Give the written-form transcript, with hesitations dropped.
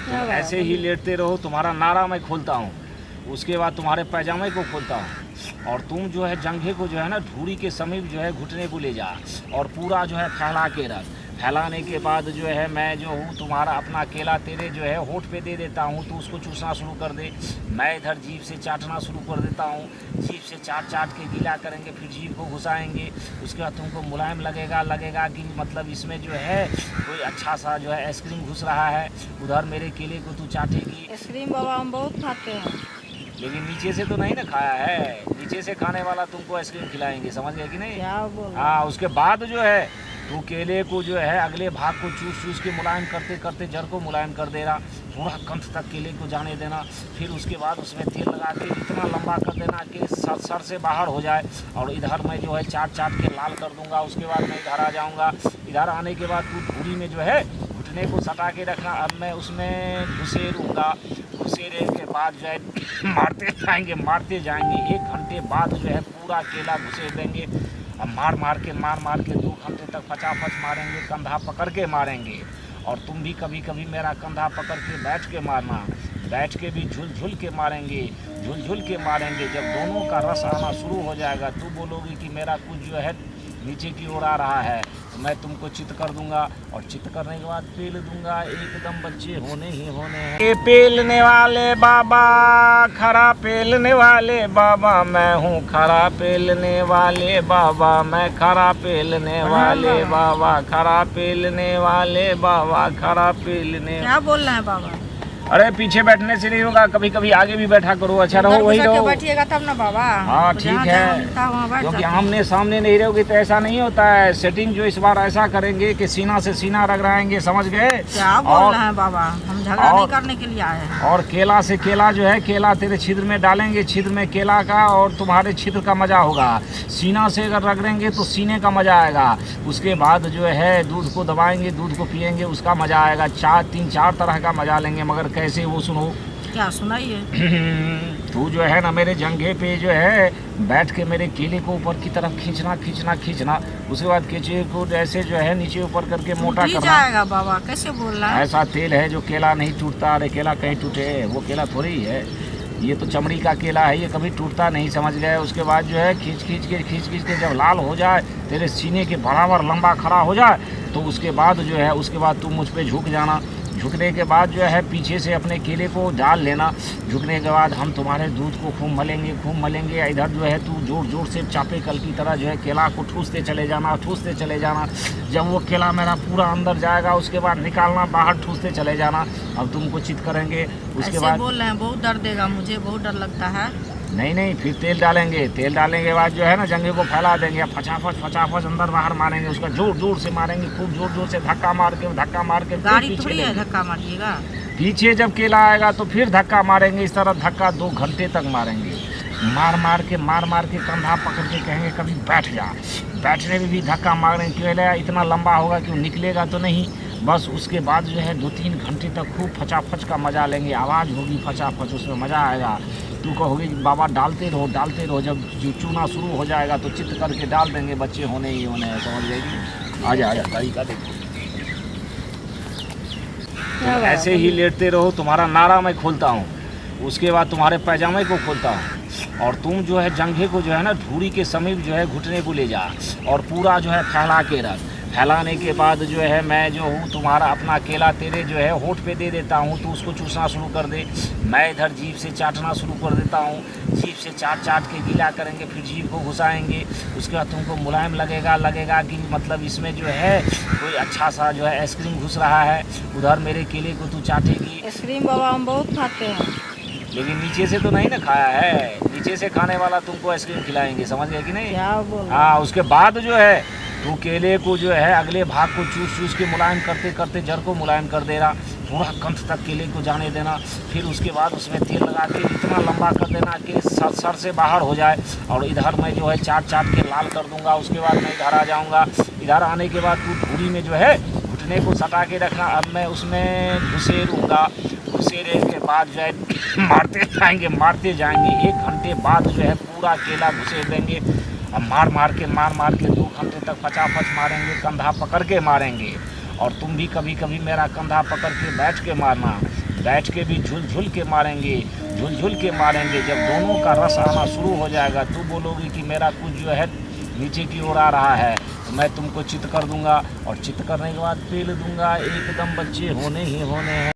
तुम ऐसे ही लेटते रहो, तुम्हारा नारा मैं खोलता हूँ, उसके बाद तुम्हारे पैजामे को खोलता हूँ, और तुम जो है जंघे को जो है ना धूरी के समीप जो है घुटने को ले जा और पूरा जो है फैला के रख। फैलाने के बाद जो है मैं जो हूँ तुम्हारा अपना केला तेरे जो है होठ पे दे देता हूँ, तो उसको चूसना शुरू कर दे। मैं इधर जीभ से चाटना शुरू कर देता हूँ, जीभ से चाट चाट के गीला करेंगे, फिर जीभ को घुसाएंगे। उसके बाद तुमको मुलायम लगेगा कि मतलब इसमें जो है कोई अच्छा सा जो है आइसक्रीम घुस रहा है। उधर मेरे केले को तू चाटेगी। आइसक्रीम बाबा हम बहुत खाते हैं, लेकिन नीचे से तो नहीं ना खाया है, नीचे से खाने वाला तुमको आइसक्रीम खिलाएंगे, समझ गए कि नहीं? क्या बोल रहे हाँ, उसके बाद जो है तू केले को जो है अगले भाग को चूस चूस के मुलायम करते करते जड़ को मुलायम कर देना, पूरा कंठ तक केले को जाने देना। फिर उसके बाद उसमें तेल लगा के इतना लंबा कर देना कि सर से बाहर हो जाए, और इधर मैं जो है चाट चाट के लाल कर दूंगा। उसके बाद मैं इधर आ जाऊँगा। इधर आने के बाद तू धूरी में जो है घुटने को सटा के रखना। अब मैं उसमें घुसेरूँगा, घुसेरे के बाद जो है मारते जाएंगे। 1 घंटे बाद जो है पूरा केला घुसेर देंगे। अब मार मार के 2 घंटे तक फटाफट मारेंगे, कंधा पकड़ के मारेंगे। और तुम भी कभी कभी मेरा कंधा पकड़ के बैठ के मारना, बैठ के भी झुल झुल के मारेंगे, झुल झुल के मारेंगे। जब दोनों का रस आना शुरू हो जाएगा, तू बोलोगी कि मेरा कुछ जो है नीचे की ओर आ रहा है, तो मैं तुमको चित कर दूंगा, और चित करने के बाद पेल दूंगा। एकदम बच्चे होने ही होने हैं। ये पेलने वाले बाबा, खरा पेलने वाले बाबा, मैं हूँ खरा पेलने वाले बाबा, मैं खरा पेलने वाले बाबा, खरा पेलने वाले बाबा, खरा पेलने। क्या बोल रहे हैं बाबा? अरे पीछे बैठने से नहीं होगा, कभी कभी आगे भी बैठा करो, अच्छा रहो, वही रहो। बैठिएगा तब ना बाबा। हाँ ठीक है, क्योंकि आमने सामने नहीं रहोगे तो ऐसा नहीं होता है। सेटिंग जो इस बार ऐसा करेंगे कि सीना से सीना रगड़ाएंगे, समझ गए? क्या बोल रहे हैं बाबा? हम झगड़ा नहीं करने के लिए आए हैं। और केला से केला जो है, केला तेरे छिद्र में डालेंगे, छिद्र में केला का और तुम्हारे छिद्र का मजा होगा। सीना से अगर रगड़ेंगे तो सीने का मजा आएगा। उसके बाद जो है दूध को दबाएंगे, दूध को पियेंगे, उसका मजा आएगा। 3-4 तरह का मजा लेंगे, मगर कैसे वो सुनो। क्या सुनाइए? तू जो है ना मेरे जंघे पे जो है बैठ के मेरे केले को ऊपर की तरफ खींचना। उसके बाद केले को ऐसे जो है नीचे ऊपर करके मोटा करना। जाएगा बाबा, कैसे बोल रहा है? ऐसा तेल है जो केला नहीं टूटता। अरे केला कहीं टूटे, वो केला थोड़ी ही है, ये तो चमड़ी का केला है, ये कभी टूटता नहीं, समझ गए? उसके बाद जो है खींच के जब लाल हो जाए, तेरे सीने के बराबर लंबा खड़ा हो जाए, तो उसके बाद जो है उसके बाद तू मुझ पे झुक जाना। झुकने के बाद जो है पीछे से अपने केले को डाल लेना। झुकने के बाद हम तुम्हारे दूध को खूब मलेंगे। इधर जो है तू जोर जोर से चापे कल की तरह जो है केला को ठूसते चले जाना। जब वो केला मेरा पूरा अंदर जाएगा, उसके बाद निकालना, बाहर ठूसते चले जाना। अब तुमको चित करेंगे। उसके बाद बोल रहे हैं बहुत दर्द देगा, मुझे बहुत डर लगता है। नहीं, फिर तेल डालेंगे। तेल डालने के बाद जो है ना जंघे को फैला देंगे, फटाफट अंदर बाहर मारेंगे। उसका जोर से मारेंगे, खूब जोर से धक्का मार के गाड़ी थोड़ी है धक्का मारिएगा। पीछे जब केला आएगा तो फिर धक्का मारेंगे। इस तरह धक्का 2 घंटे तक मारेंगे। मार के कंधा पकड़ के कहेंगे कभी बैठ जा। बैठने में भी धक्का मारेंगे, केला इतना लंबा होगा कि वो निकलेगा तो नहीं। बस उसके बाद जो है 2-3 घंटे तक खूब फचाफच का मजा लेंगे। आवाज़ होगी फचाफच, उसमें मज़ा आएगा। तू कहोगे बाबा डालते रहो। जब चूना शुरू हो जाएगा तो चित्त करके डाल देंगे, बच्चे होने ही होने हैं, समझ जाएगी? आजा तरीका देखो। ऐसे ही लेटते रहो, तुम्हारा नारा मैं खोलता हूँ, उसके बाद तुम्हारे पैजामे को खोलता हूँ, और तुम जो है जंघे को जो है ना धूरी के समीप जो है घुटने को ले जा और पूरा जो है फैला के रख। फैलाने के बाद जो है मैं जो हूँ तुम्हारा अपना केला तेरे जो है होठ पे दे देता हूँ, तो उसको चूसना शुरू कर दे। मैं इधर जीभ से चाटना शुरू कर देता हूँ, जीभ से चाट चाट के गीला करेंगे, फिर जीभ को घुसाएंगे। उसके बाद तुमको मुलायम लगेगा कि मतलब इसमें जो है कोई अच्छा सा जो है आइसक्रीम घुस रहा है। उधर मेरे केले को तू चाटेगी। आइसक्रीम बाबा हम बहुत खाते हैं, लेकिन नीचे से तो नहीं ना खाया है, नीचे से खाने वाला तुमको आइसक्रीम खिलाएंगे, समझ गए कि नहीं? क्या बोल? हाँ, उसके बाद जो है तू केले को जो है अगले भाग को चूस के मुलायम करते जड़ को मुलायम कर देना, पूरा कंठ तक केले को जाने देना। फिर उसके बाद उसमें तेल लगा के इतना लंबा कर देना कि सर से बाहर हो जाए, और इधर मैं जो है चाट के लाल कर दूंगा। उसके बाद मैं इधर आ जाऊंगा। इधर आने के बाद तू धूरी में जो है घुटने को सटा के रखना। अब मैं उसमें घुसेरूँगा। घुसेरे के बाद जो है मारते जाएंगे। 1 घंटे बाद जो है पूरा केला घुसेर देंगे। अब मार के 2 घंटे तक फटाफट मारेंगे, कंधा पकड़ के मारेंगे। और तुम भी कभी कभी मेरा कंधा पकड़ के बैठ के मारना, बैठ के भी झुल झुल के मारेंगे, झुल झुल के मारेंगे। जब दोनों का रस आना शुरू हो जाएगा तू बोलोगी कि मेरा कुछ जो है नीचे की ओर आ रहा है, तो मैं तुमको चित कर दूंगा और चित करने के बाद पेल दूंगा। एकदम बच्चे होने ही होने हैं।